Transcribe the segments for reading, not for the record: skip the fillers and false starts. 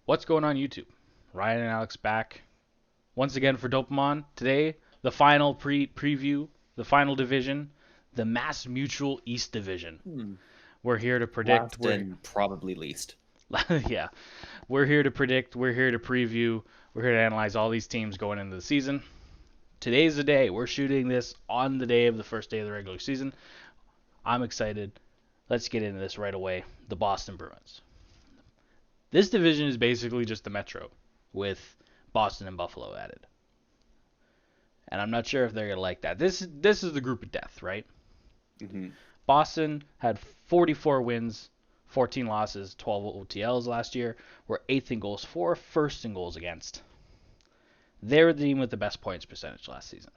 What's going on YouTube? Ryan and Alex back once again for Dopemon. Today, the final preview, the final division, the MassMutual East Division. Hmm. We're here to predict. Last and probably least. Yeah, we're here to predict. We're here to preview. We're here to analyze all these teams going into the season. Today's the day. We're shooting this on the day of the first day of the regular season. I'm excited. Let's get into this right away. The Boston Bruins. This division is basically just the Metro with Boston and Buffalo added. And I'm not sure if they're going to like that. This is the group of death, right? Hmm. Boston had 44 wins, 14 losses, 12 OTLs last year. We're 8th in goals for, first in goals against. They were the team with the best points percentage last season.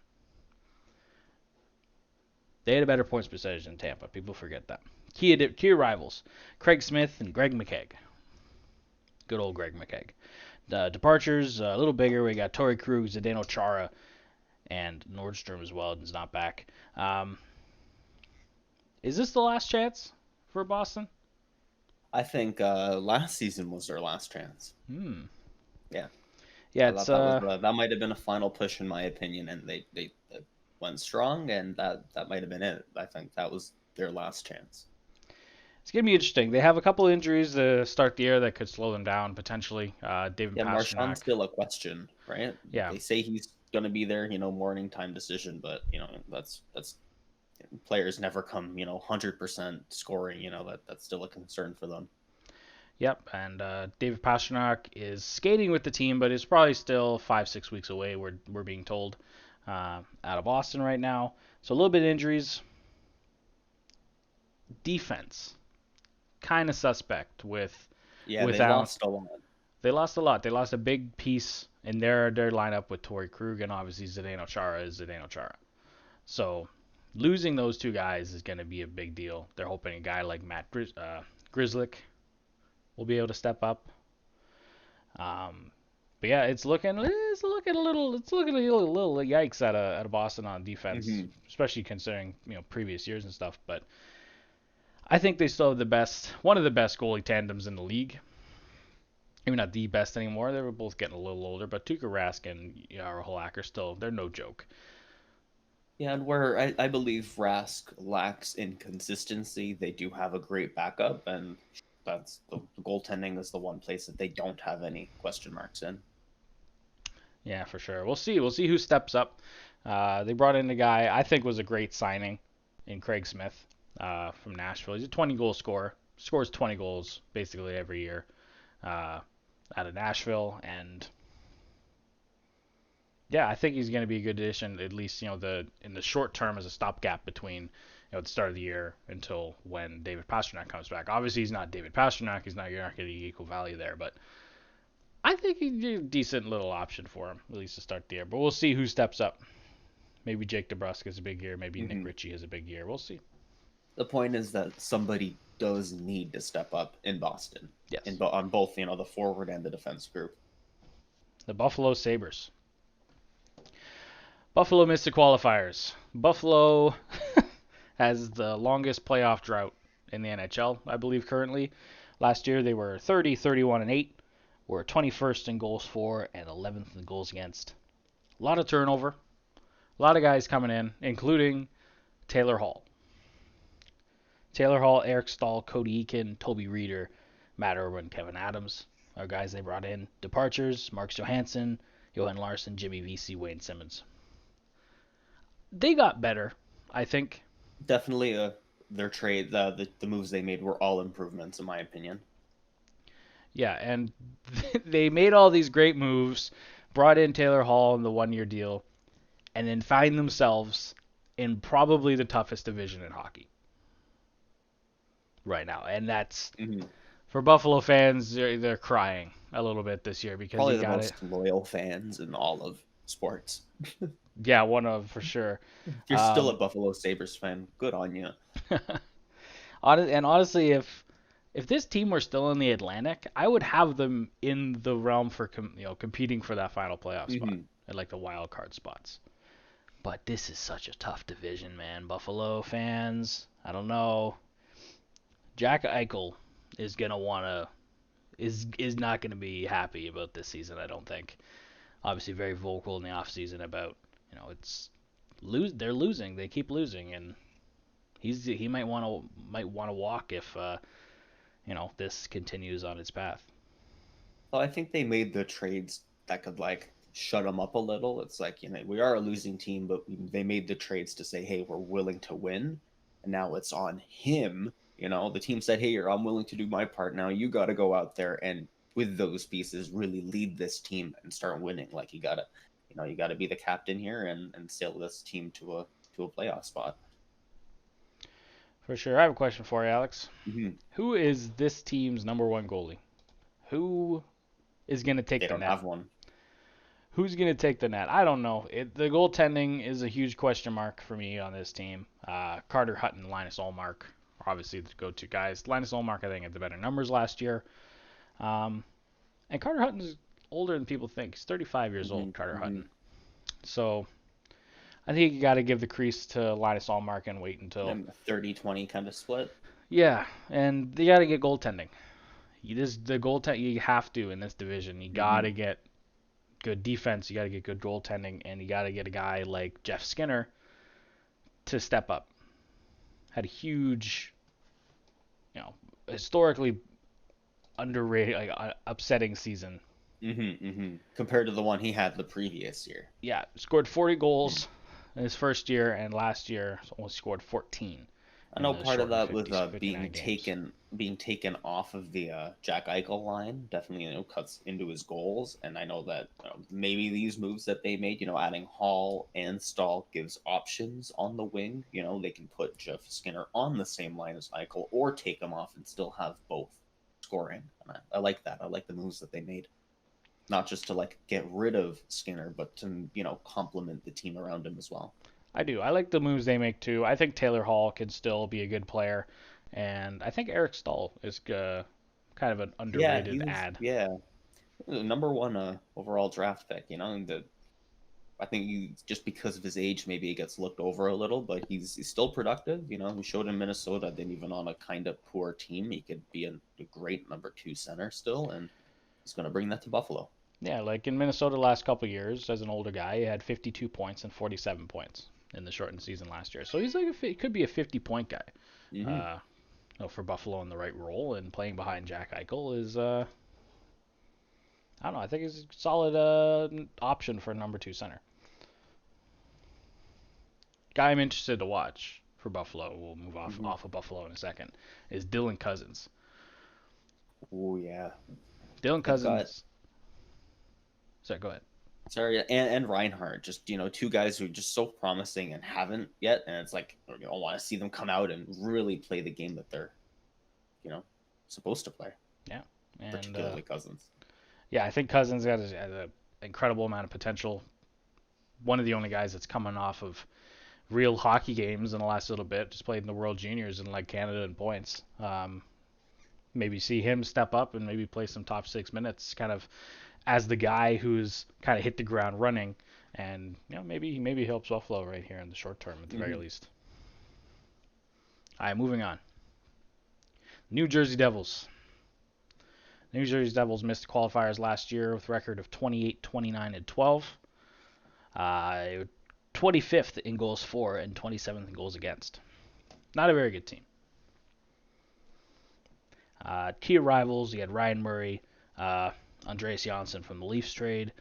They had a better points percentage than Tampa. People forget that. Key rivals, Craig Smith and Greg McKegg. Good old Greg McKegg. Departures, a little bigger. We got Torrey Krug, Zdeno Chara, and Nordstrom as well. Is not back. Is this the last chance for Boston? I think last season was their last chance. Hmm. Yeah, Yeah, I it's thought that might have been a final push in my opinion, and they went strong, and that might have been it. I think that was their last chance. it's gonna be interesting. They have a couple injuries to start the year that could slow them down potentially. David Yeah, Marchand's Pastrnak. still a question, right? Yeah, They say he's going to be there, morning time decision, but that's players never come, 100% scoring. That's still a concern for them. yep. And David Pastrnak is skating with the team, but is probably still 5-6 weeks away. We're being told out of Boston right now. So a little bit of injuries. Defense kind of suspect with Yeah, they without. lost a lot. They lost a lot. They lost a big piece in their lineup with Torrey Krug and obviously Zdeno Chara is Zdeno Chara. So losing those two guys is going to be a big deal. They're hoping a guy like Matt Grzelcyk will be able to step up. But yeah, it's looking a little yikes out of Boston on defense, Hmm. especially considering previous years and stuff. But I think they still have one of the best goalie tandems in the league. Maybe not the best anymore. They were both getting a little older, but Tuukka Rask and Jaro Halak are still they're no joke. Yeah, and where I believe Rask lacks in consistency, they do have a great backup, and that's the goaltending is the one place that they don't have any question marks in. Yeah, for sure. We'll see. We'll see who steps up. They brought in a guy I think was a great signing in Craig Smith from Nashville. He's a 20 goal scorer. Scores 20 goals basically every year uh, out of Nashville, and yeah, I think he's going to be a good addition. At least the in the short term as a stopgap between the start of the year until when David Pastrnak comes back. Obviously, he's not David Pastrnak. You're not getting equal value there, but I think he'd be a decent little option for him, at least to start the year. But we'll see who steps up. Maybe Jake DeBrusk has a big year. Maybe Nick Hmm. Ritchie has a big year. We'll see. The point is that somebody does need to step up in Boston, Yes. on both the forward and the defense group. The Buffalo Sabres. Buffalo missed the qualifiers. Buffalo has the longest playoff drought in the NHL, I believe, currently. Last year they were 30, 31, and 8. Were 21st in goals for and 11th in goals against. A lot of turnover. A lot of guys coming in, including Taylor Hall. Taylor Hall, Eric Stahl, Cody Eakin, Toby Reeder, Matt Irwin, Kevin Adams are guys they brought in. Departures, Marks Johansson, Johan Larson, Jimmy Vesey, Wayne Simmons. They got better, I think. Definitely, their trade, the moves they made were all improvements in my opinion. Yeah, and they made all these great moves, brought in Taylor Hall in the 1 year deal, and then find themselves in probably the toughest division in hockey right now. And that's Hmm. for Buffalo fans, they're crying a little bit this year because Probably you the got it. most loyal fans in all of sports. Yeah, one of for sure. If you're still a Um, Buffalo Sabres fan, good on you. and honestly, if this team were still in the Atlantic, I would have them in the realm for competing for that final playoff spot Hmm. at like the wild card spots. But this is such a tough division, man. Buffalo fans, I don't know. Jack Eichel is gonna wanna is not going to be happy about this season, I don't think. Obviously very vocal in the offseason about, they're losing. They keep losing, and he might want to walk if this continues on its path. Well, I think they made the trades that could shut them up a little. It's we are a losing team, but they made the trades to say, hey, we're willing to win, and now it's on him. The team said, hey, I'm willing to do my part. Now you got to go out there and with those pieces really lead this team and start winning. You gotta be the captain here and sail this team to a playoff spot. For sure. I have a question for you, Alex. Mm-hmm. Who is this team's number one goalie? Who is going to take They the don't net? have one. Who's going to take the net? I don't know. The goaltending is a huge question mark for me on this team. Carter Hutton, Linus Ullmark are obviously the go-to guys. Linus Ullmark, I think, had the better numbers last year. And Carter Hutton's older than people think. He's 35 years old, Carter Hutton. So I think you got to give the crease to Linus Ullmark and wait until... 30-20 kind of split. Yeah, and you got to get goaltending. You have to in this division. You got to get good defense. You got to get good goaltending, and you got to get a guy like Jeff Skinner to step up. Had a huge, historically underrated, upsetting season. Compared to the one he had the previous year. Yeah, scored 40 goals in his first year, and last year only scored 14. I know part of that was being games. taken off of the Jack Eichel line. Definitely, cuts into his goals. And I know that maybe these moves that they made, adding Hall and Stahl gives options on the wing. They can put Jeff Skinner on the same line as Eichel or take him off and still have both scoring. And I like that. I like the moves that they made. Not just to get rid of Skinner, but to complement the team around him as well. I do. I like the moves they make too. I think Taylor Hall can still be a good player, and I think Eric Stahl is kind of an underrated ad. Yeah, number one overall draft pick. I think just because of his age, maybe he gets looked over a little, but he's still productive. We showed in Minnesota that even on a kind of poor team, he could be a great number 2 center still, and he's going to bring that to Buffalo. Yeah, in Minnesota last couple of years, as an older guy, he had 52 points and 47 points in the shortened season last year. So he's he could be a 50-point guy. For Buffalo in the right role, and playing behind Jack Eichel is, I don't know, I think he's a solid option for a number 2 center. Guy I'm interested to watch for Buffalo, we'll move off of Buffalo in a second, is Dylan Cousins. Oh, yeah. Dylan Cousins. Sorry, go ahead. Sorry, and Reinhardt, just 2 guys who are just so promising and haven't yet, and it's I want to see them come out and really play the game that they're, supposed to play. Yeah, and particularly Cousins. Yeah, I think Cousins has an incredible amount of potential. One of the only guys that's coming off of real hockey games in the last little bit, just played in the World Juniors in Canada in points. Maybe see him step up and maybe play some top 6 minutes, kind of as the guy who's kind of hit the ground running, and maybe he helps Buffalo right here in the short term at the very least. All right, moving on. New Jersey Devils. New Jersey Devils missed qualifiers last year with a record of 28, 29, and 12. 25th in goals for and 27th in goals against. Not a very good team. Key arrivals, you had Ryan Murray, Andreas Janssen from the Leafs trade,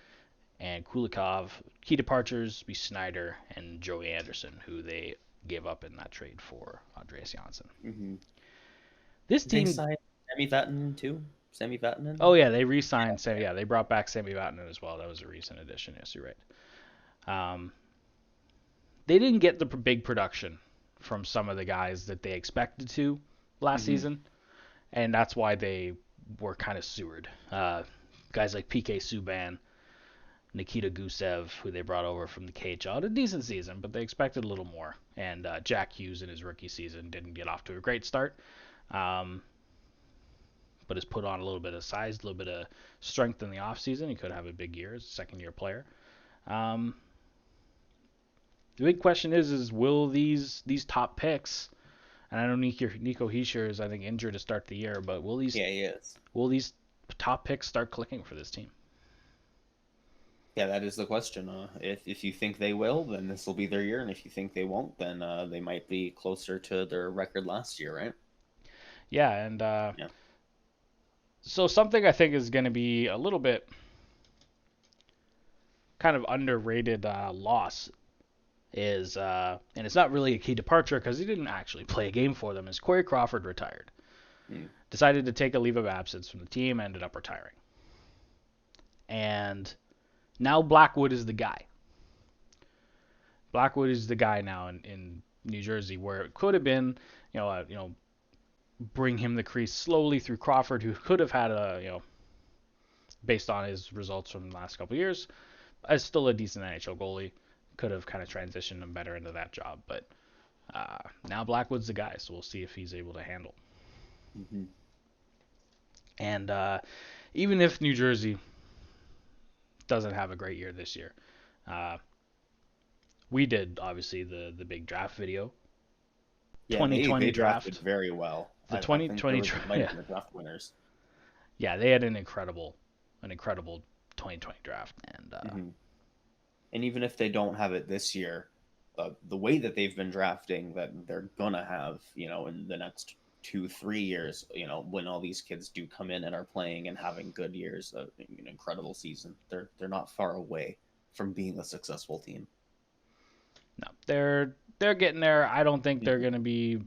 and Kulikov. Key departures be Snyder and Joey Anderson, who they gave up in that trade for Andreas Janssen. This team... They signed Sami Vatanen too? Sami Vatanen? Oh, yeah, they re-signed Sami. Yeah, they brought back Sami Vatanen as well. That was a recent addition. Yes, you're right. They didn't get the big production from some of the guys that they expected to last season, and that's why they were kind of sewered. Guys like PK Subban, Nikita Gusev, who they brought over from the KHL, had a decent season, but they expected a little more. And Jack Hughes in his rookie season didn't get off to a great start, but has put on a little bit of size, a little bit of strength in the offseason. He could have a big year as a second-year player. The big question is will these top picks, and I know Nico Hischier is, I think, injured to start the year, but will these top picks start clicking for this team. Yeah, that is the question. If you think they will, then this will be their year, and if you think they won't, then they might be closer to their record last year, right? Yeah, and Yeah. so something I think is going to be a little bit kind of underrated loss is, and it's not really a key departure because he didn't actually play a game for them, is Corey Crawford retired. Mm. Decided to take a leave of absence from the team, ended up retiring. And now Blackwood is the guy. Blackwood is the guy now in New Jersey, where it could have been, bring him the crease slowly through Crawford, who could have had based on his results from the last couple of years, as still a decent NHL goalie, could have kind of transitioned him better into that job. But now Blackwood's the guy, so we'll see if he's able to handle. Mm-hmm. And even if New Jersey doesn't have a great year this year, we did obviously the big draft video. Yeah, 2020 they draft. drafted very well. The I think they 2020 might yeah. have been the draft winners. Yeah, they had an incredible 2020 draft, and Mm-hmm. And even if they don't have it this year, the way that they've been drafting, that they're gonna have, in the next 2-3 years, when all these kids do come in and are playing and having good years, an incredible season. They're not far away from being a successful team. no, they're getting there. I don't think they're Mm-hmm. going to be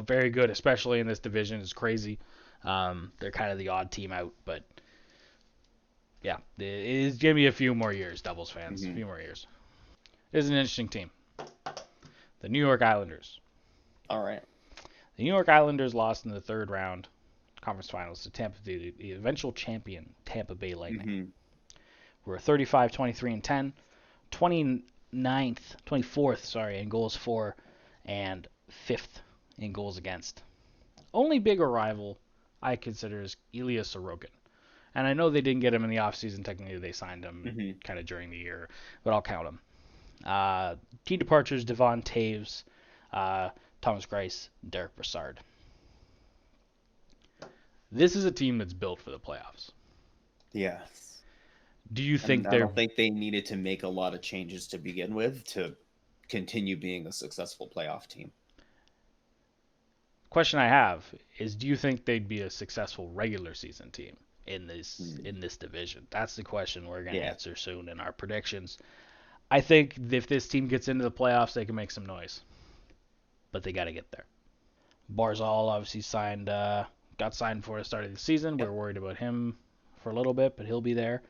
very good, especially in this division. It's crazy. They're kind of the odd team out, but yeah, it is going to be a few more years, Devils fans. A Mm-hmm. few more years. It is an interesting team. The New York Islanders. All right. The New York Islanders lost in the third round conference finals to the eventual champion Tampa Bay Lightning. Mm-hmm. We're 35, 23, and 10. 24th, in goals for, and 5th in goals against. Only bigger rival I consider is Ilya Sorokin. And I know they didn't get him in the offseason. Technically, they signed him Mm-hmm. kind of during the year, but I'll count him. Key departures: Devon Taves, Thomas Greiss, Derek Brassard. This is a team that's built for the playoffs. Yeah. Do you And think I they're don't think they needed to make a lot of changes to begin with to continue being a successful playoff team. question I have is, do you think they'd be a successful regular season team in this division? That's the question we're going to Yeah. answer soon in our predictions. I think if this team gets into the playoffs, they can make some noise, but they got to get there. Barzal obviously got signed for the start of the season. We Yep. were worried about him for a little bit, but he'll be there.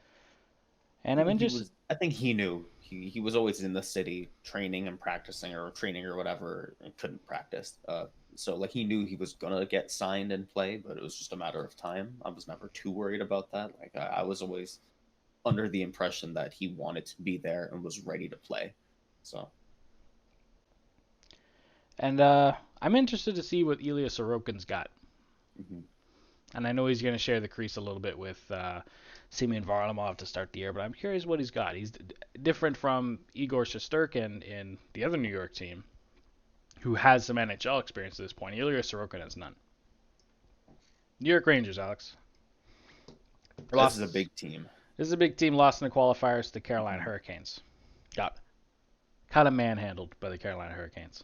And I'm He interested. was. I think he knew he was always in the city training and practicing or training or whatever, and couldn't practice. So like he knew he was gonna get signed and play, but it was just a matter of time. I was never too worried about that. Like I was always under the impression that he wanted to be there and was ready to play. So And I'm interested to see what Ilya Sorokin's got. mhm. And I know he's going to share the crease a little bit with Semyon Varlamov to start the year, but I'm curious what he's got. He's different from Igor Shesterkin in the other New York team, who has some NHL experience at this point. Ilya Sorokin has none. New York Rangers, Alex. This is Lost. a big team. This is a big team. Lost in the qualifiers to the Carolina Mhm. Hurricanes. Got kind of manhandled by the Carolina Hurricanes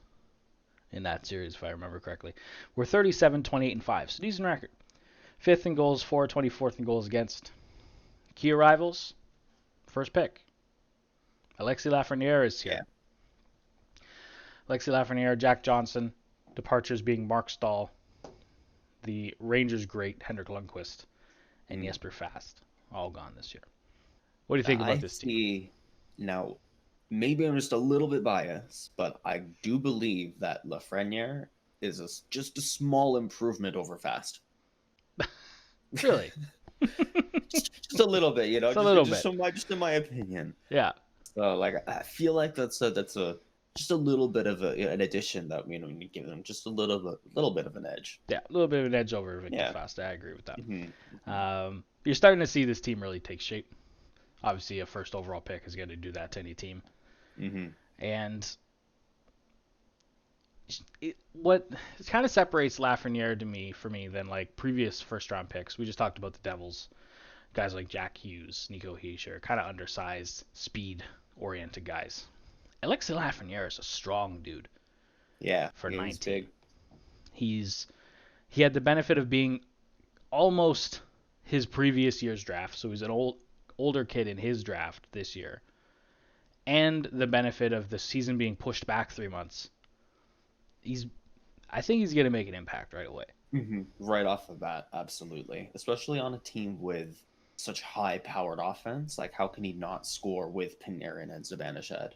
in that series, if I remember correctly. We're 37, 28, and 5. So decent record. 5th in goals for, 24th in goals against. Key rivals, first pick. Alexis Lafreniere is here. Yeah. Alexis Lafreniere, Jack Johnson, departures being Mark Stahl, the Rangers great Henrik Lundqvist, and Mm. Jesper Fast, all gone this year. What do you think about I this team? see now. Maybe I'm just a little bit biased, but I do believe that Lafreniere is just a small improvement over Fast. Really? Just a little bit, It's a little just bit. just in my opinion. Yeah. So like I feel like that's a just a little bit of an addition that we need to give them just a little bit of an edge. Yeah, a little bit of an edge over Victor Yeah. Fast. I agree with that. Hmm. Hmm. You're starting to see this team really take shape. Obviously, a first overall pick is going to do that to any team. Hmm. And what kind of separates Lafreniere to me for me than like previous first round picks. We just talked about the Devils, guys like Jack Hughes, Nico Hischier, kind of undersized, speed oriented guys. Alexis Lafreniere is a strong dude Yeah, for yeah, he's 19. big. He had the benefit of being almost his previous year's draft, so he's an older kid in his draft this year, and the benefit of the season being pushed back 3 months. I think he's gonna make an impact right away. Right off the bat, absolutely. Especially on a team with such high-powered offense. Like, how can he not score with Panarin and Zibanejad?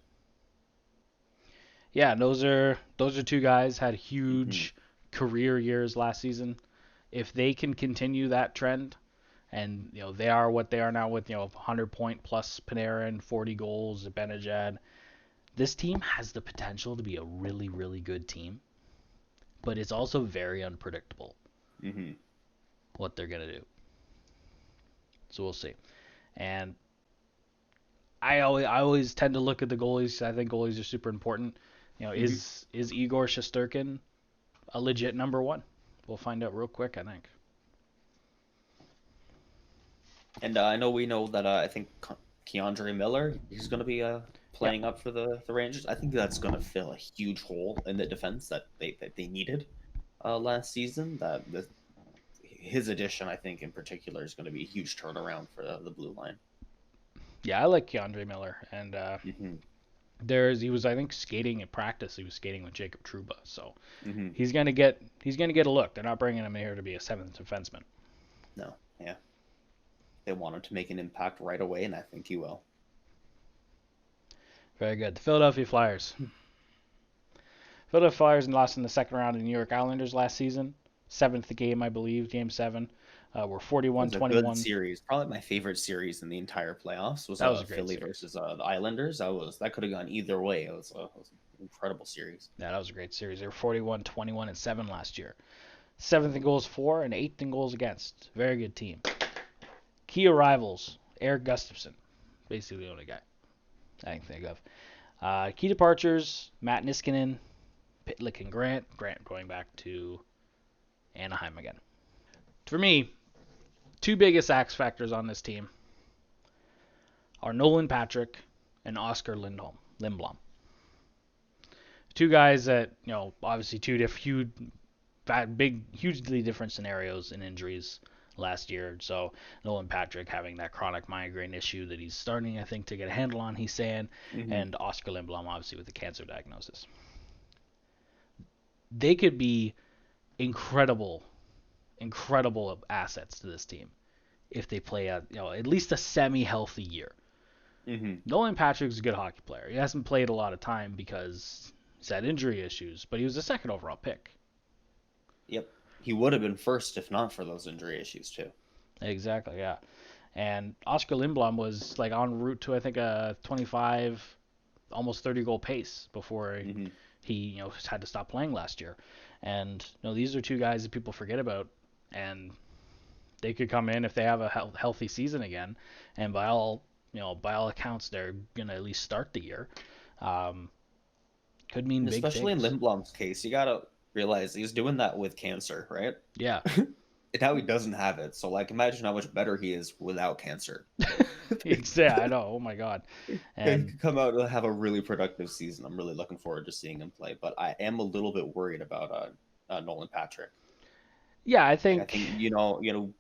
Yeah, those are two guys had Hmm huge career years last season. If they can continue that trend, and they are what they are now with 100-point plus Panarin, 40 goals, Benajad, this team has the potential to be a really really good team, but it's also very unpredictable hmm what they're gonna do. So we'll see. And I always tend to look at the goalies. I think goalies are super important. hmm Is Igor Shesterkin a legit number one? We'll find out real quick, I think. And I know we know that I think Keandre Miller, he's going to be Yeah, playing up for the Rangers. I think that's going to fill a huge hole in the defense that they needed last season. His addition, I think, in particular, is going to be a huge turnaround for the blue line. yeah, I like Keandre Miller, and Hmm he was I think skating at practice. He was skating with Jacob Trouba, so hmm he's gonna get a look. They're not bringing him here to be a seventh defenseman. No, yeah, they want him to make an impact right away, and I think he will. Very good. The Philadelphia Flyers. Philadelphia Flyers lost in the second round to the New York Islanders last season. Seventh game, I believe, Game 7. We're It was a good 41-21. series. Probably my favorite series in the entire playoffs was That was a great Philly series. versus the Islanders. That could have gone either way. It was an incredible series. Yeah, that was a great series. They were 41-21-7 last year. Seventh in goals for and eighth in goals against. Very good team. Key arrivals: Eric Gustafson, basically the only guy I can think of. Key departures: Matt Niskanen, Pitlick, and Grant. Grant going back to Anaheim again. For me, two biggest X factors on this team are Nolan Patrick and Oscar Lindblom. Two guys that, obviously two huge, hugely different scenarios in injuries last year. So Nolan Patrick having that chronic migraine issue that he's starting, I think, to get a handle on, he's saying, Hmm and Oscar Lindblom obviously with the cancer diagnosis. They could be incredible, incredible assets to this team if they play at least a semi-healthy year. hmm Nolan Patrick's a good hockey player. He hasn't played a lot of time because he's had injury issues, but he was the second overall pick. Yep. He would have been first if not for those injury issues too. Exactly, yeah. And Oscar Lindblom was like en route to I think a 25, almost 30 goal pace before Hmm he had to stop playing last year. And these are two guys that people forget about, and they could come in if they have a healthy season again, and by all accounts they're gonna at least start the year. Um, could mean And big especially in things. Lindblom's case, you gotta realize he's doing that with cancer, right? Yeah, And now he doesn't have it. So like imagine how much better he is without cancer. yeah, I know. Oh my god. Yeah, he And could come out and have a really productive season. I'm really looking forward to seeing him play, but I am a little bit worried about Nolan Patrick. yeah, I Like I think think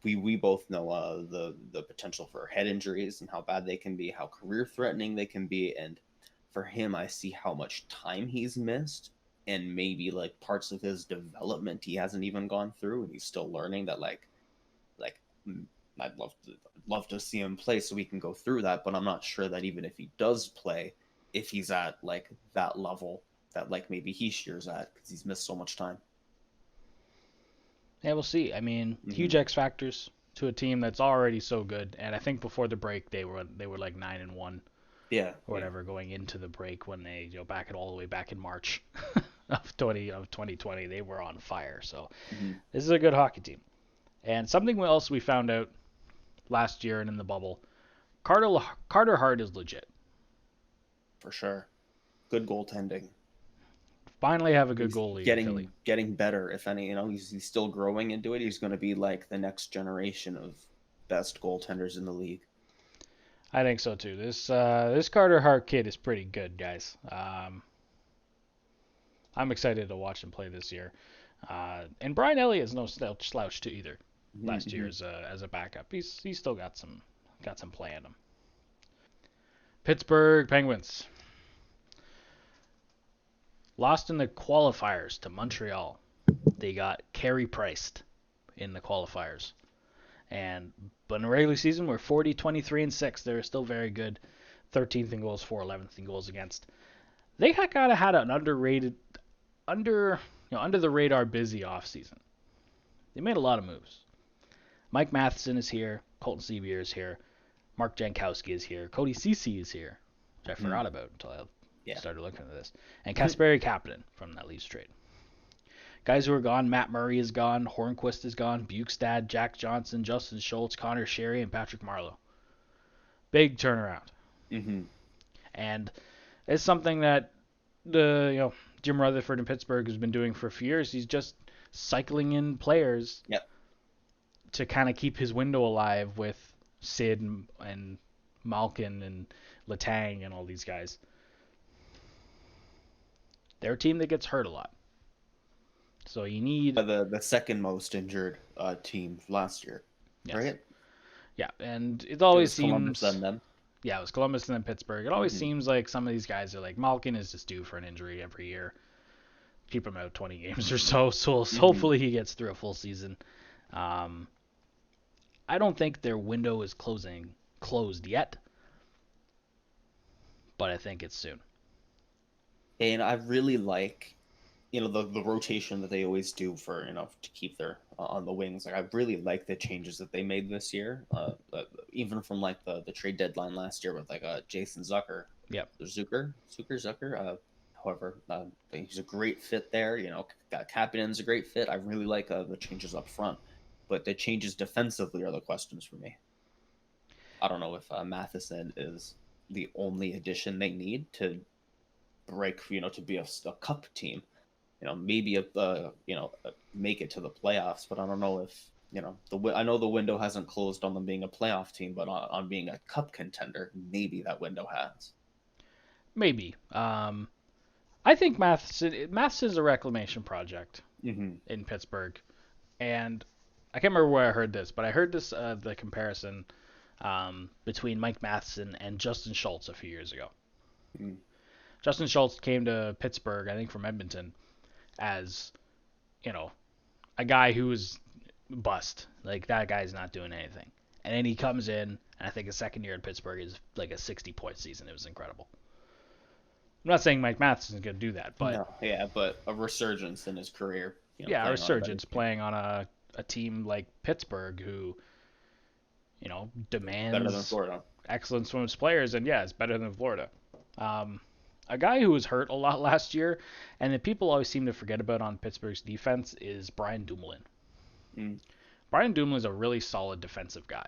we both know the potential for head injuries and how bad they can be, how career threatening they can be, and for him, I see how much time he's missed and maybe like parts of his development he hasn't even gone through, and he's still learning that like I'd love to see him play so we can go through that, but I'm not sure that even if he does play, if he's at like that level that like maybe he shears at because he's missed so much time. yeah, we'll see. I mean, Hmm huge X factors to a team that's already so good. And I think before the break they were like 9-1 Yeah, or yeah. whatever going into the break when they back it all the way back in March of 2020 they were on fire. So hmm this is a good hockey team. And something else we found out last year and in the bubble, Carter Hart is legit. For sure. Good goaltending. Finally have a good He's goalie in Philly. getting better. If any, he's still growing into it. He's going to be like the next generation of best goaltenders in the league. I think so too. This Carter Hart kid is pretty good, guys. I'm excited to watch him play this year. And Brian Elliott is no slouch too either. Last year as a backup, he's still got some play in him. Pittsburgh Penguins lost in the qualifiers to Montreal. They got Carey Priced in the qualifiers. But in the regular season, we're 40, 23, and 6. They're still very good. 13th in goals for, 11th in goals against. They kind of had an underrated, under the radar busy offseason. They made a lot of moves. Mike Matheson is here. Colton Sevier is here. Mark Jankowski is here. Cody Ceci is here, which I forgot about until I started looking at this. And Kasperi Kapanen from that Leafs trade. Guys who are gone, Matt Murray is gone, Hornquist is gone, Bukestad, Jack Johnson, Justin Schultz, Connor Sherry, and Patrick Marleau. Big turnaround. And it's something that Jim Rutherford in Pittsburgh has been doing for a few years. He's just cycling in players to kind of keep his window alive with Sid and Malkin and Letang and all these guys. They're a team that gets hurt a lot. So you need the second most injured team last year, right? Yeah, and it always seems Columbus and them. Yeah, it was Columbus and then Pittsburgh. It always seems like some of these guys are like Malkin is just due for an injury every year. Keep him out 20 games or so. So hopefully he gets through a full season. I don't think their window is closed yet, but I think it's soon. And I really like, the rotation that they always do for, to keep their on the wings. Like I really like the changes that they made this year. Even from like the trade deadline last year with like Jason Zucker. Yep. Zucker. However, he's a great fit there. Kapanen's a great fit. I really like the changes up front, but the changes defensively are the questions for me. I don't know if Matheson is the only addition they need to break, to be a cup team. Maybe make it to the playoffs, but I don't know if I know the window hasn't closed on them being a playoff team, but on being a cup contender, maybe that window has. Maybe. I think Matheson's a reclamation project in Pittsburgh, and I can't remember where I heard this, but I heard this the comparison between Mike Matheson and Justin Schultz a few years ago. Justin Schultz came to Pittsburgh, I think from Edmonton, as a guy who was bust. Like that guy's not doing anything, and then he comes in, and I think his second year in Pittsburgh is like a 60-point season. It was incredible. I'm not saying Mike Matheson's going to do that, but but a resurgence in his career. A resurgence playing on a team like Pittsburgh, who demands better than Florida. Excellence from its players, and it's better than Florida. A guy who was hurt a lot last year, and that people always seem to forget about on Pittsburgh's defense is Brian Dumoulin. Brian Dumoulin is a really solid defensive guy.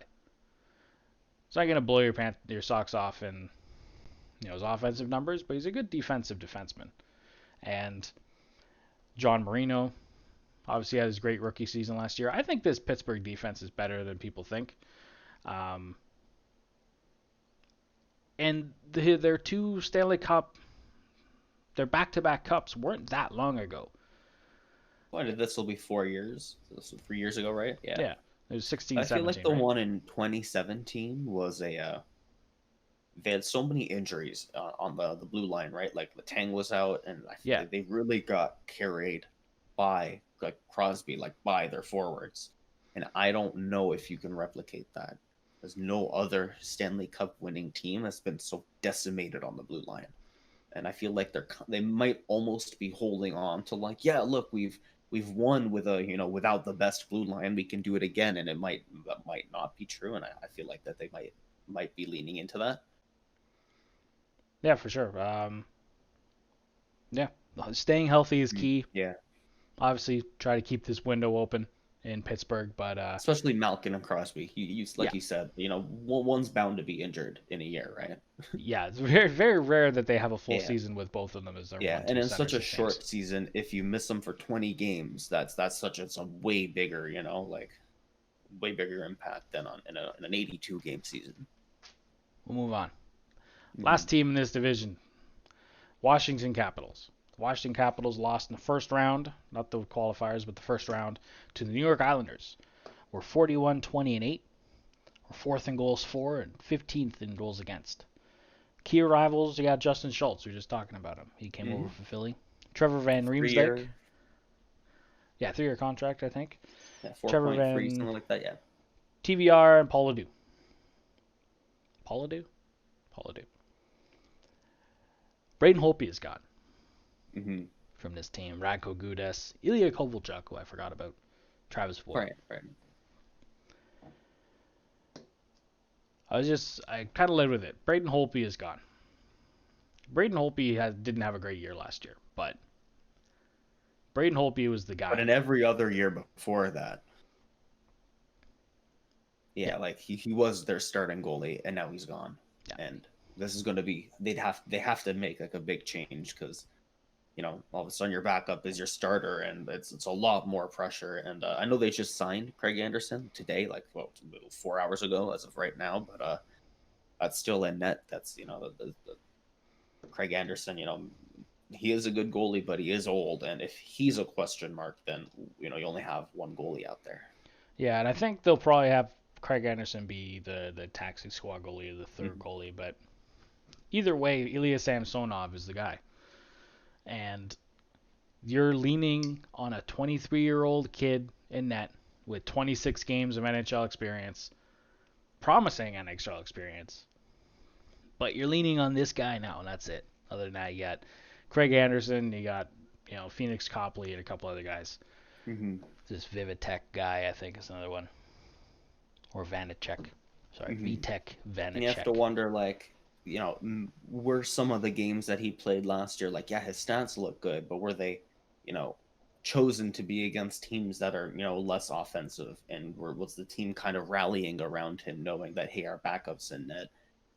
He's not going to blow your socks off in his offensive numbers, but he's a good defensive defenseman. And John Marino obviously had his great rookie season last year. I think this Pittsburgh defense is better than people think. And their two Stanley Cup, their back-to-back cups weren't that long ago. This will be 4 years. This was 3 years ago, right? Yeah. It was 16, I 17, feel like the right? one in 2017 was they had so many injuries on the blue line, right? Like Letang was out, and I feel like they really got carried by like Crosby, like by their forwards. And I don't know if you can replicate that. There's no other Stanley Cup winning team has been so decimated on the blue line. And I feel like they might almost be holding on to like, look, we've won with without the best blue line, we can do it again, and that might not be true, and I feel like that they might be leaning into that. Yeah, for sure. Staying healthy is key. Yeah. Obviously, try to keep this window open. in Pittsburgh, but Especially Malkin and Crosby. yeah, Like you said, one's bound to be injured in a year, right? yeah, it's very very rare that they have a full Yeah. season with both of them as their Yeah, one and two in such center a sustains. short season, if you miss them for 20 games, that's such it's a way bigger, like way bigger impact than in an 82 game season. We'll move on. Mm-hmm. Last team in this division, Washington Capitals. The Washington Capitals lost in the first round, not the qualifiers, but the first round to the New York Islanders. We're 41-20-8. We're fourth in goals for and 15th in goals against. Key rivals, you got Justin Schultz. We were just talking about him. He came over Mm-hmm. from Philly. Trevor Van Riemsdyk. 3 year, Yeah, 3-year contract, I think. yeah, Trevor 4.3, Van something like that. Yeah. TVR and Paula Dew. Paula Dew? Paula Dew. Braden Holtby is gone Mm-hmm. from this team. Radko Gudas, Ilya Kovalchuk, who I forgot about. Travis Boyd. Right. I kind of led with it. Braden Holtby is gone. Braden Holtby didn't have a great year last year, but Braden Holtby was the But guy. in every other year before that, Yeah, yeah, like he was their starting goalie, and now he's gone. yeah, And this is going to be they have to make like a big change because all of a sudden your backup is your starter, and it's a lot more pressure. And I know they just signed Craig Anderson today, like 4 hours ago, as of right now. But that's still in net. That's the Craig Anderson. He is a good goalie, but he is old, and if he's a question mark, then you only have one goalie out there. yeah. And I think they'll probably have Craig Anderson be the taxi squad goalie or the third Mm-hmm. goalie. But either way, Ilya Samsonov is the guy. And you're leaning on a 23-year-old kid in net with 26 games of NHL experience, promising NHL experience, but you're leaning on this guy now, and that's it. Other than that, you got Craig Anderson, you got Phoenix Copley, and a couple other guys. Mm-hmm. This Vivitek guy, I think, is another one, or Vanacek. Sorry, Mm-hmm. Vitek And you have to Vanacek. wonder, like, were some of the games that he played last year, like, yeah, his stats look good, but were they, you know, chosen to be against teams that are, less offensive? And was the team kind of rallying around him, knowing that, hey, our backup's in net,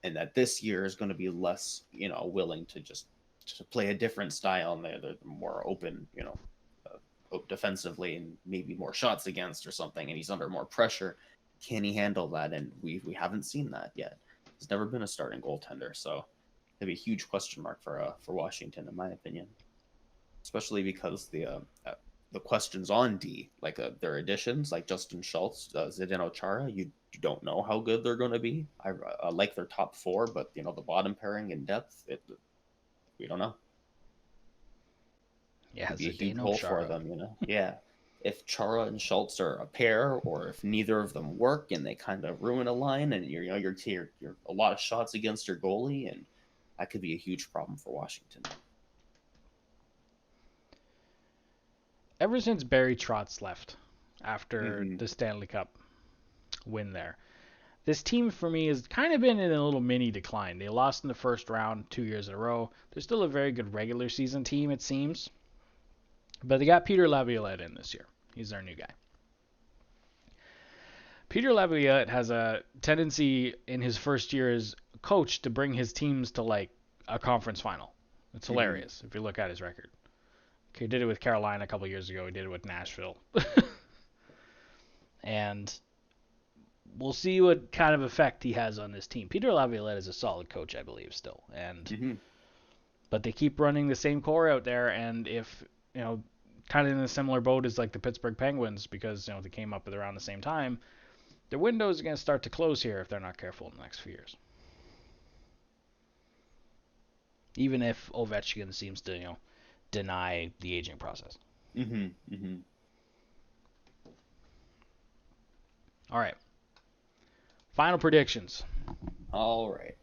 and that this year is going to be less, willing to just to play a different style, and they're more open, defensively, and maybe more shots against or something, and he's under more pressure. Can he handle that? And we haven't seen that yet. He's never been a starting goaltender, so it'd be a huge question mark for Washington, in my opinion, especially because the questions on D, like their additions, like Justin Schultz, Zdeno Chara, you don't know how good they're going to be. I like their top four, but the bottom pairing in depth, we don't know. Yeah, Could be a huge Zdeno hole for Chara. them. Yeah. If Chara and Schultz are a pair, or if neither of them work and they kind of ruin a line, and you're a lot of shots against your goalie, and that could be a huge problem for Washington. Ever since Barry Trotz left after Mm-hmm. the Stanley Cup win there, this team for me has kind of been in a little mini decline. They lost in the first round 2 years in a row. They're still a very good regular season team, it seems. But they got Peter Laviolette in this year. He's their new guy. Peter Laviolette has a tendency in his first year as coach to bring his teams to like a conference final. It's Mm-hmm. hilarious if you look at his record. Okay, he did it with Carolina a couple years ago. He did it with Nashville. And we'll see what kind of effect he has on this team. Peter Laviolette is a solid coach, I believe, still. Mm-hmm. But they keep running the same core out there, and if kind of in a similar boat as like the Pittsburgh Penguins, because they came up at around the same time, their window is going to start to close here if they're not careful in the next few years. Even if Ovechkin seems to deny the aging process. Mm-hmm. Mm-hmm. All right. Final predictions. All right.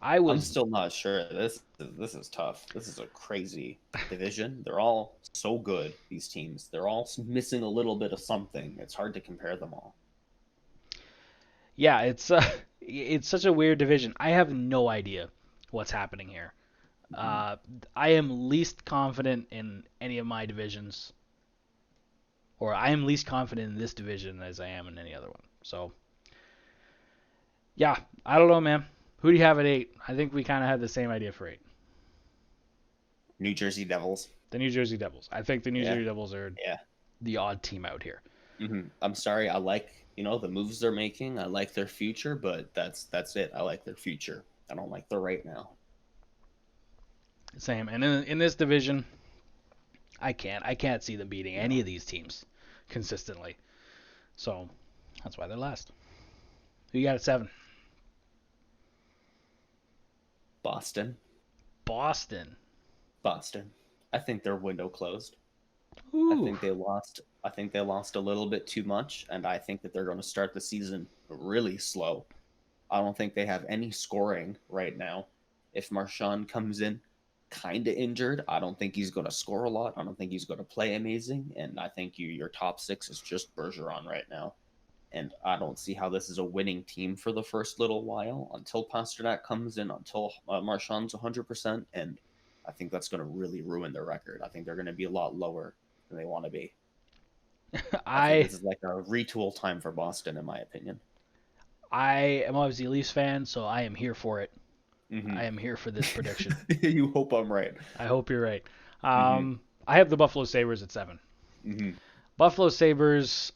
I'm I'm still not sure. This is tough. This is a crazy division. They're all so good. These teams. They're all missing a little bit of something. It's hard to compare them all. Yeah, it's such a weird division. I have no idea what's happening here. Mm-hmm. I am least confident in any of my divisions. or I am least confident in this division as I am in any other one. So, yeah, I don't know, man. Who do you have at 8? I think we kind of had the same idea for 8. New Jersey Devils. The New Jersey Devils. I think the New Yeah. Jersey Devils are Yeah. the odd team out here. I'm sorry. I like, the moves they're making. I like their future, but that's it. I like their future. I don't like their right now. Same. And in this division, I can't see them beating any of these teams consistently. So that's why they're last. Who you got at 7? Boston. Boston. I think their window closed. Ooh. I think they lost a little bit too much, and I think that they're going to start the season really slow. I don't think they have any scoring right now. If Marchand comes in kind of injured, I don't think he's going to score a lot. I don't think he's going to play amazing, and I think your top 6 is just Bergeron right now. And I don't see how this is a winning team for the first little while until Pasternak comes in, until Marchand's 100%, and I think that's going to really ruin their record. I think they're going to be a lot lower than they want to be. I think this is like a retool time for Boston, in my opinion. I am obviously a Leafs fan, so I am here for it. I am here for this prediction. You hope I'm right. I hope you're right. I have the Buffalo Sabres at 7. Buffalo Sabres,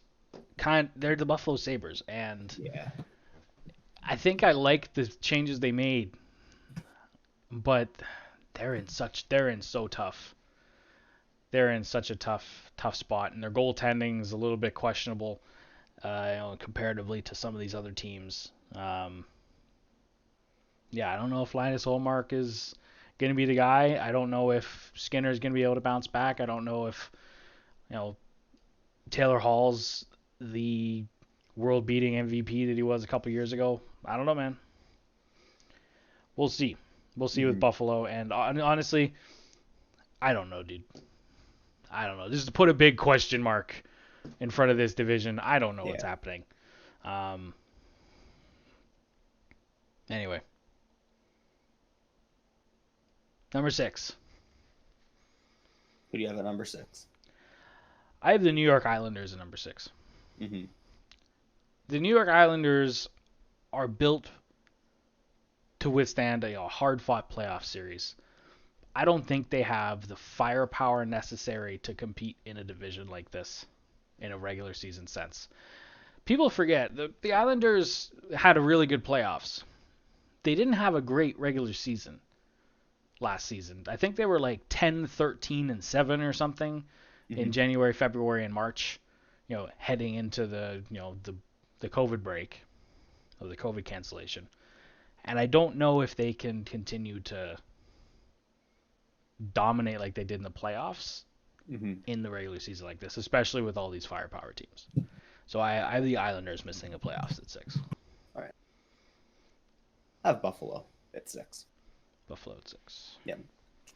they're the Buffalo Sabres, and yeah, I think I like the changes they made, but they're in such a tough spot, and their goaltending is a little bit questionable, comparatively to some of these other teams. I don't know if Linus Ullmark is going to be the guy. I don't know if Skinner is going to be able to bounce back. I don't know if Taylor Hall's the world-beating MVP that he was a couple years ago. I don't know, man. We'll see. We'll see with Buffalo. And honestly, I don't know, dude. I don't know. Just to put a big question mark in front of this division, I don't know what's happening. Anyway. Number 6. Who do you have at number 6? I have the New York Islanders at number 6. The New York Islanders are built to withstand a hard-fought playoff series. I don't think they have the firepower necessary to compete in a division like this in a regular season sense. People forget the Islanders had a really good playoffs. They didn't have a great regular season last season. I think they were like 10, 13, and 7 or something in January, February, and March, heading into the COVID break or the COVID cancellation. And I don't know if they can continue to dominate like they did in the playoffs in the regular season like this, especially with all these firepower teams. So I have the Islanders missing the playoffs at 6. All right. I have Buffalo at 6. Buffalo at 6. Yeah.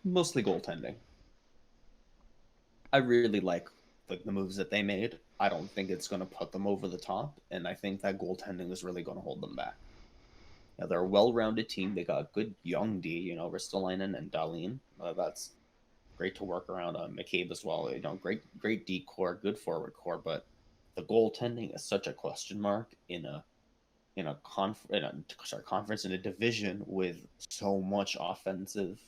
Mostly goaltending. I really like the moves that they made. I don't think it's going to put them over the top, and I think that goaltending is really going to hold them back. Yeah, they're a well-rounded team. They got good young D, Ristolainen and Dahlin. That's great to work around. McCabe as well. Great D core, good forward core, but the goaltending is such a question mark in a conference, in a division with so much offensive,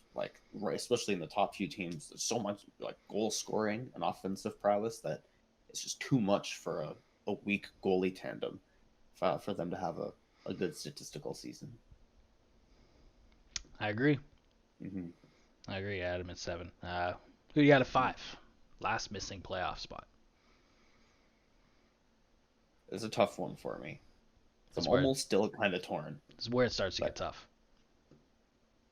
especially in the top few teams, there's so much goal scoring and offensive prowess that it's just too much for a weak goalie tandem for them to have a good statistical season. I agree. I agree. Adam at 7. Who you got at 5? Last missing playoff spot. It's a tough one for me. I'm almost still kind of torn. This is where it starts to get tough.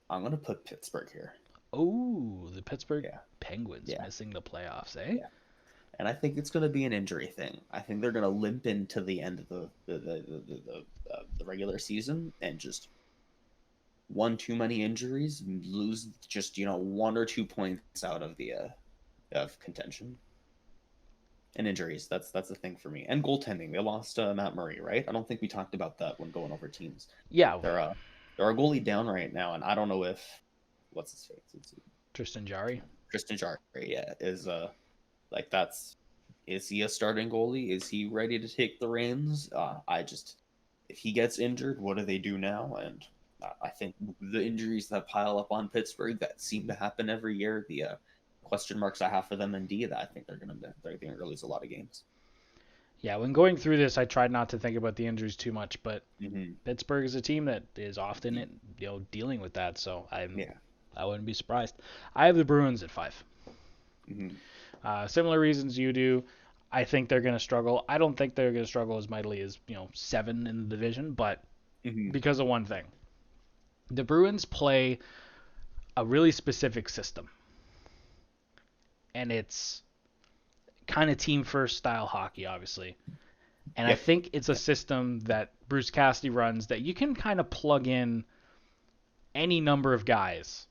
I'm going to put Pittsburgh here. Oh, the Pittsburgh Penguins missing the playoffs, eh? Yeah. And I think it's going to be an injury thing. I think they're going to limp into the end of the regular season and just one too many injuries, lose just 1 or 2 points out of the of contention. And injuries, that's the thing for me. And goaltending, they lost Matt Murray, right? I don't think we talked about that when going over teams. Yeah, they're a goalie down right now, and I don't know if what's his face, Tristan Jarry, is that's Is he a starting goalie? Is he ready to take the reins? If he gets injured, what do they do now? And I think the injuries that pile up on Pittsburgh that seem to happen every year, the question marks I have for them in D, that I think they're going to lose a lot of games. Yeah, when going through this, I tried not to think about the injuries too much, but Mm-hmm. Pittsburgh is a team that is often dealing with that, so Yeah. I wouldn't be surprised. I have the Bruins at 5. Mm-hmm. Similar reasons you do. I think they're going to struggle. I don't think they're going to struggle as mightily as 7 in the division, but Mm-hmm. because of one thing, the Bruins play a really specific system, and it's kind of team first style hockey, obviously. And I Yep. think it's a system that Bruce Cassidy runs that you can kind of plug in any number of guys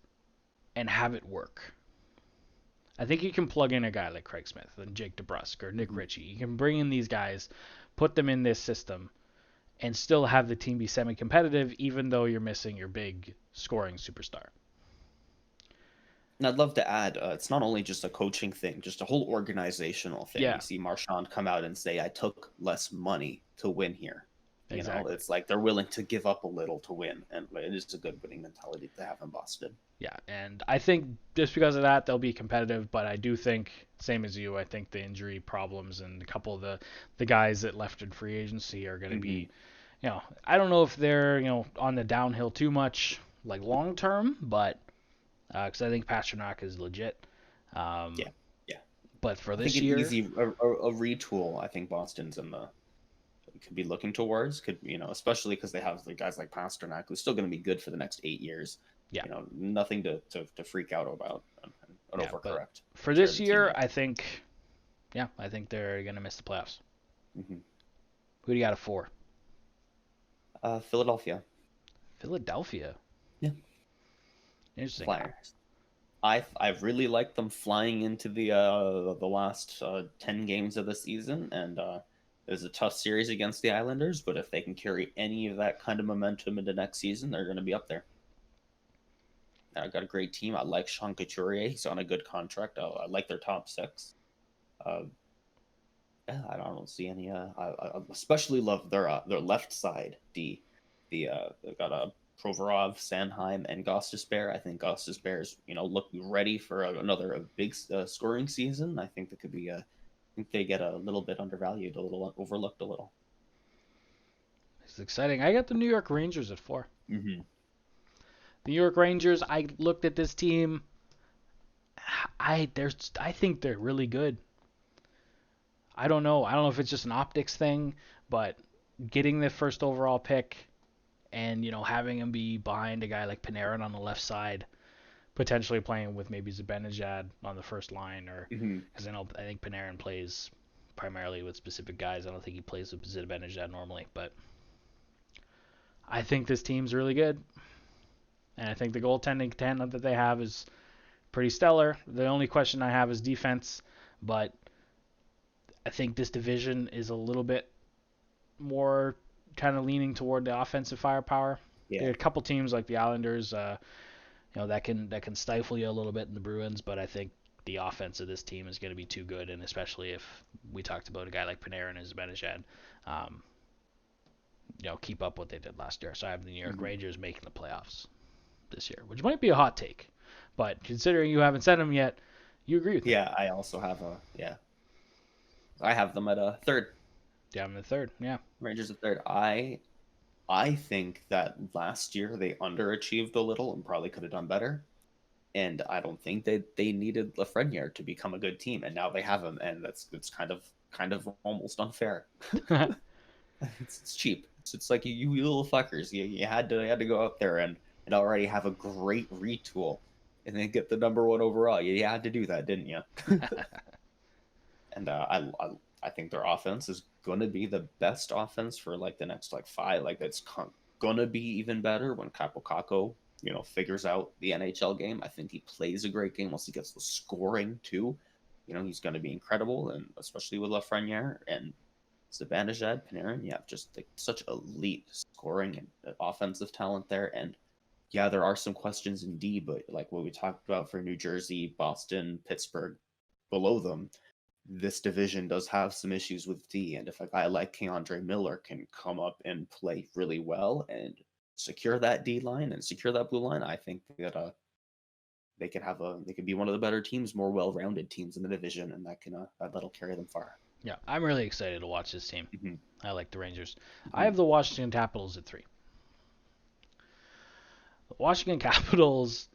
and have it work. I think you can plug in a guy like Craig Smith and Jake DeBrusk or Nick Mm-hmm. Ritchie. You can bring in these guys, put them in this system, and still have the team be semi-competitive, even though you're missing your big scoring superstar. And I'd love to add, it's not only just a coaching thing, just a whole organizational thing. Yeah, You see Marchand come out and say, I took less money to win here. exactly. It's like they're willing to give up a little to win. And it is a good winning mentality to have in Boston. Yeah, and I think just because of that, they'll be competitive. But I do think, same as you, I think the injury problems and a couple of the guys that left in free agency are going to Mm-hmm. be, I don't know if they're on the downhill too much like long term, but because I think Pasternak is legit. Um, Yeah. Yeah. but for I think this an year, easy a retool. I think Boston's in the could be looking towards. Especially because they have the guys like Pasternak, who's still going to be good for the next 8 years. yeah, Nothing to freak out about and yeah. But overcorrect. for Tear this the team year, up. I think they're going to miss the playoffs. Mm-hmm. Who do you got at 4? Philadelphia. Philadelphia. Yeah. Interesting. Flyers. I really like them flying into the last 10 games of the season, and it was a tough series against the Islanders. But if they can carry any of that kind of momentum into next season, they're going to be up there. I got a great team. I like Sean Couturier. He's on a good contract. I like their top 6. Uh, yeah, I don't see any. I especially love their left side D. They've got a Provorov, Sanheim, and Gostisbehere. I think Gostisbehere's look ready for another big scoring season. I think that could be I think they get a little bit undervalued, a little overlooked, a little. It's exciting. I got the New York Rangers at 4. Mm-hmm. The New York Rangers. I looked at this team. I think they're really good. I don't know. I don't know if it's just an optics thing, but getting the first overall pick and having him be behind a guy like Panarin on the left side, potentially playing with maybe Zibanejad on the first line, or Mm-hmm. because I think Panarin plays primarily with specific guys. I don't think he plays with Zibanejad normally, but I think this team's really good, and I think the goaltending talent that they have is pretty stellar. The only question I have is defense, but I think this division is a little bit more kind of leaning toward the offensive firepower. There Yeah. are a couple teams like the Islanders, that can stifle you a little bit in the Bruins, but I think the offense of this team is going to be too good, and especially if we talked about a guy like Panarin and Zibanejad, um, keep up what they did last year. So I have the New York Mm-hmm. Rangers making the playoffs this year, which might be a hot take, but considering you haven't said them yet, you agree with me. Yeah. I also have I have them at a third. Yeah, I'm the third. Yeah. Rangers at third. I think that last year they underachieved a little and probably could have done better. And I don't think they needed Lafreniere to become a good team, and now they have him, and it's kind of almost unfair. It's cheap. It's like you little fuckers. You had to go out there and already have a great retool, and then get the number 1 overall. You had to do that, didn't you? And I think their offense is gonna be the best offense for like the next like 5. Like it's gonna be even better when Capo Caco figures out the NHL game. I think he plays a great game once he gets the scoring too. He's going to be incredible, and especially with Lafreniere and Zibanejad, Panarin. You have just like such elite scoring and offensive talent there. And yeah, there are some questions in D, but like what we talked about for New Jersey, Boston, Pittsburgh, below them, this division does have some issues with D, and if a guy like Keandre Miller can come up and play really well and secure that D line and secure that blue line, I think that they could be one of the better teams, more well-rounded teams in the division, and that'll carry them far. Yeah, I'm really excited to watch this team. Mm-hmm. I like the Rangers. Mm-hmm. I have the Washington Capitals at 3. The Washington Capitals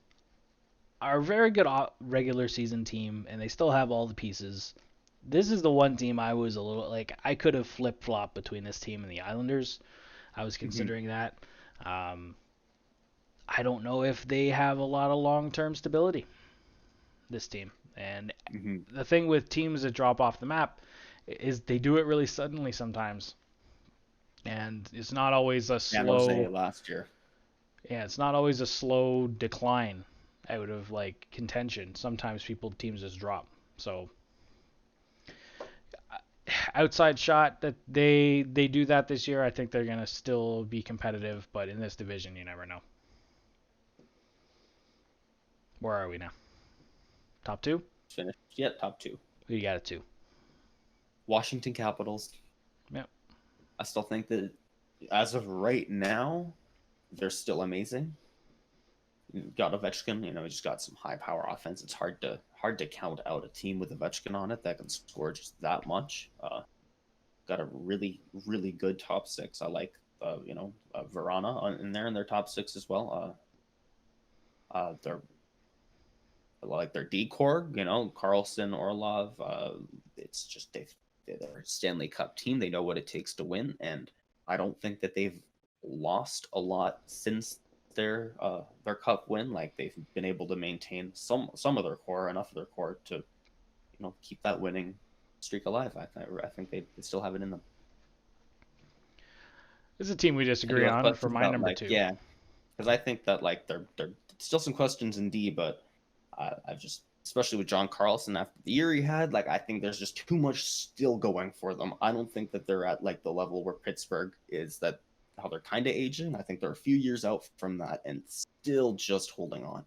are a very good regular season team, and they still have all the pieces. This is the one team I was a little like I could have flip-flopped between this team and the Islanders. I was considering that. I don't know if they have a lot of long-term stability, this team. And the thing with teams that drop off the map is they do it really suddenly sometimes. And it's not always a slow last year. Yeah, it's not always a slow decline out of like contention. Sometimes teams just drop. So outside shot that they do that this year, I think they're going to still be competitive, but in this division you never know. Where are we now? Top 2? Finished. Yeah, top 2. Who you got at 2? Washington Capitals. Yeah. I still think that as of right now, they're still amazing. You've got Ovechkin, he just got some high power offense. It's hard to count out a team with Ovechkin on it that can score just that much. Got a really, really good top 6. I like Verana in there in their top 6 as well. They're like their D-core, Carlson, Orlov. It's just they're a Stanley Cup team. They know what it takes to win, and I don't think that they've lost a lot since their cup win. Like they've been able to maintain some of their core, enough of their core to keep that winning streak alive. I think they still have it in them. This is a team we disagree on for my number 2. Yeah, because I think that they're still some questions in D, but I've just, especially with John Carlson after the year he had, I think there's just too much still going for them. I don't think that they're at the level where Pittsburgh is, that how they're kind of aging. I think they're a few years out from that and still just holding on.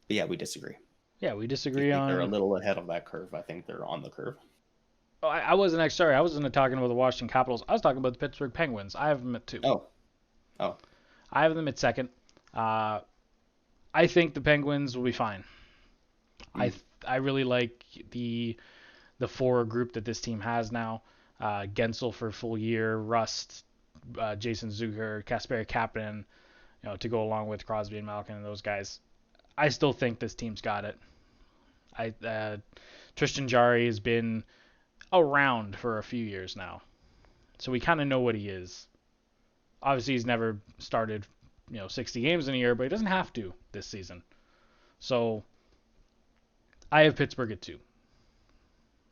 But yeah, we disagree. Yeah, we disagree on. They're a little ahead of that curve. I think they're on the curve. Oh, I wasn't sorry. I wasn't talking about the Washington Capitals. I was talking about the Pittsburgh Penguins. I have them at 2. Oh. I have them at 2nd. I think the Penguins will be fine. I really like the forward group that this team has now. Gensel for a full year, Rust, Jason Zucker, Kasperi Kapanen, to go along with Crosby and Malkin and those guys. I still think this team's got it. Tristan Jarry has been around for a few years now, so we kind of know what he is. Obviously, he's never started 60 games in a year, but he doesn't have to this season. So I have Pittsburgh at 2.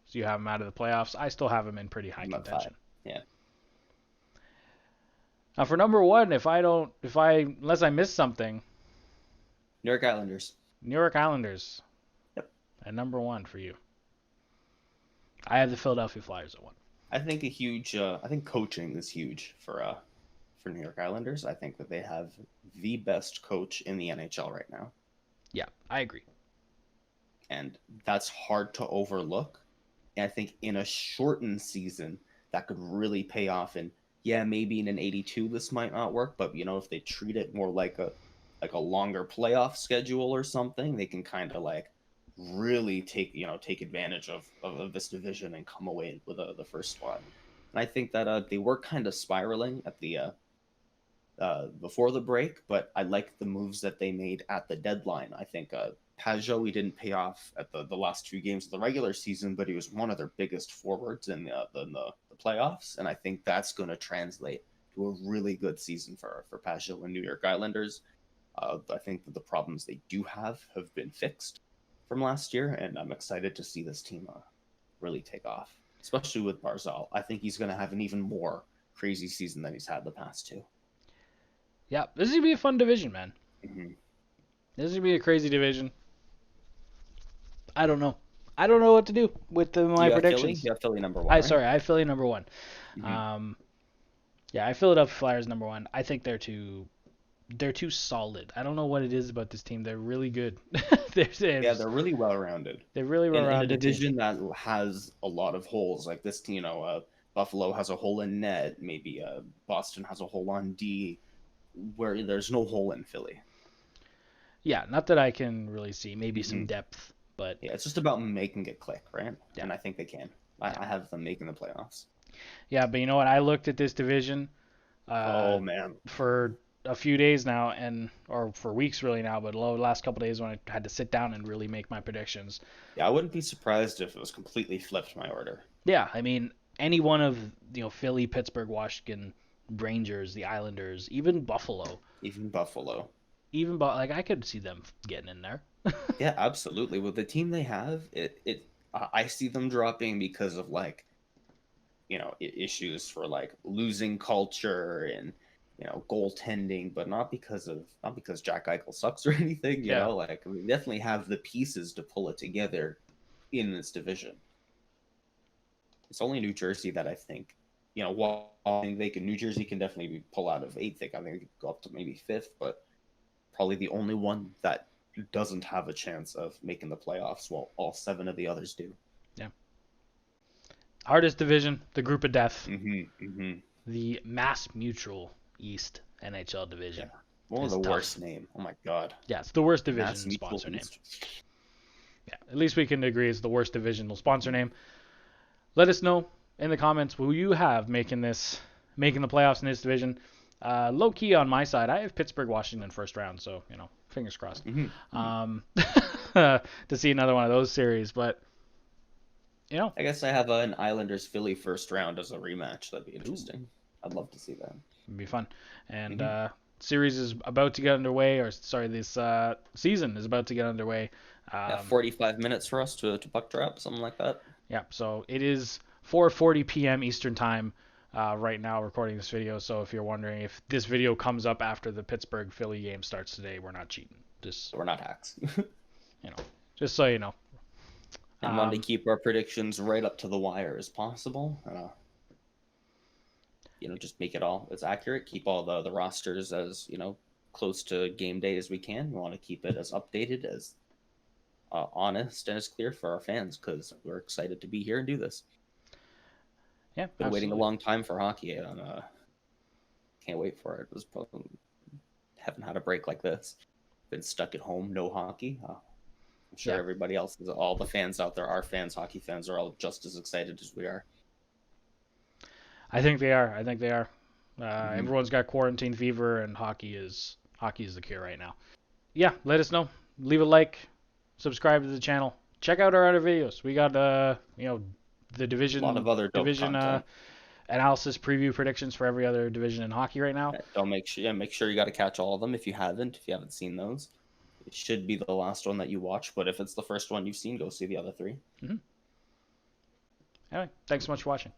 So you have them out of the playoffs. I still have them in pretty high contention. 5. Yeah. Now for number 1, unless I miss something, New York Islanders. New York Islanders. Yep. At number 1 for you. I have the Philadelphia Flyers at 1. I think I think coaching is huge for New York Islanders. I think that they have the best coach in the NHL right now. Yeah, I agree. And that's hard to overlook. And I think in a shortened season, that could really pay off. And yeah, maybe in an 82, this might not work. But, if they treat it more like a longer playoff schedule or something, they can kind of really take advantage of this division and come away with the first spot. And I think that they were kind of spiraling at the before the break, but I like the moves that they made at the deadline. I think Pajot, he didn't pay off at the last 2 games of the regular season, but he was one of their biggest forwards in the playoffs, and I think that's going to translate to a really good season for Pajot and New York Islanders. I think that the problems they do have been fixed from last year, and I'm excited to see this team really take off, especially with Barzal. I think he's going to have an even more crazy season than he's had the past 2. Yeah, this is going to be a fun division, man. Mm-hmm. This is going to be a crazy division. I don't know. I don't know what to do with my predictions. You have Philly number 1. Sorry, I have Philly number 1. Mm-hmm. Yeah, I Philadelphia Flyers number 1. I think they're too they're too solid. I don't know what it is about this team. They're really good. Yeah, they're really well rounded. They're really In a well-rounded team. division that has a lot of holes, like this, Buffalo has a hole in net. Maybe Boston has a hole on D, where there's no hole in Philly. Yeah, not that I can really see. Maybe some Mm-hmm. depth, but Yeah, it's just about making it click, right? yeah. And I think they can. Yeah. I have them making the playoffs. Yeah, but you know what? I looked at this division Oh man. for a few days now, or for weeks really now, but the last couple of days when I had to sit down and really make my predictions. Yeah, I wouldn't be surprised if it was completely flipped my order. Yeah, I mean, any one of Philly, Pittsburgh, Washington, Rangers, the Islanders, even Buffalo, Even Buffalo. like I could see them getting in there. Yeah, absolutely. With the team they have, I see them dropping because of issues for like losing culture and goaltending, but not because Jack Eichel sucks or anything. Yeah. Like we definitely have the pieces to pull it together in this division. It's only New Jersey that I think, while I think New Jersey can definitely pull out of eighth. I think they could go up to maybe fifth, but probably the only one that doesn't have a chance of making the playoffs, while all 7 of the others do. Yeah. Hardest division, the group of death, the MassMutual East NHL division. Yeah. What was the worst name? Oh my god. Yeah, it's the worst division sponsor name. Yeah, at least we can agree it's the worst divisional sponsor name. Let us know in the comments who you have making the playoffs in this division. Low key on my side, I have Pittsburgh, Washington first round, so fingers crossed to see another one of those series. But I guess I have an Islanders Philly first round as a rematch. That'd be interesting. Ooh. I'd love to see that. It'd be fun. And series is about to get underway, this season is about to get underway. 45 minutes for us to puck drop, something like that. Yeah, so it is 4:40 p.m. Eastern time right now, recording this video. So if you're wondering if this video comes up after the Pittsburgh Philly game starts today, we're not cheating. We're not hacks. Just so you know. And want to keep our predictions right up to the wire as possible. Just make it all as accurate. Keep all the rosters as close to game day as we can. We want to keep it as updated, as honest, and as clear for our fans, because we're excited to be here and do this. Yeah, been waiting a long time for hockey, and can't wait for it. It was probably haven't had a break like this. Been stuck at home, no hockey. I'm sure everybody else, all the fans out there, our fans, hockey fans, are all just as excited as we are. I think they are. Everyone's got quarantine fever, and hockey is the cure right now. Yeah, let us know. Leave a like, subscribe to the channel. Check out our other videos. We got the division, a lot of other division analysis, preview, predictions for every other division in hockey right now. Make sure you got to catch all of them if you haven't seen those. It should be the last one that you watch, but if it's the first one you've seen, go see the other 3. Anyway, thanks so much for watching.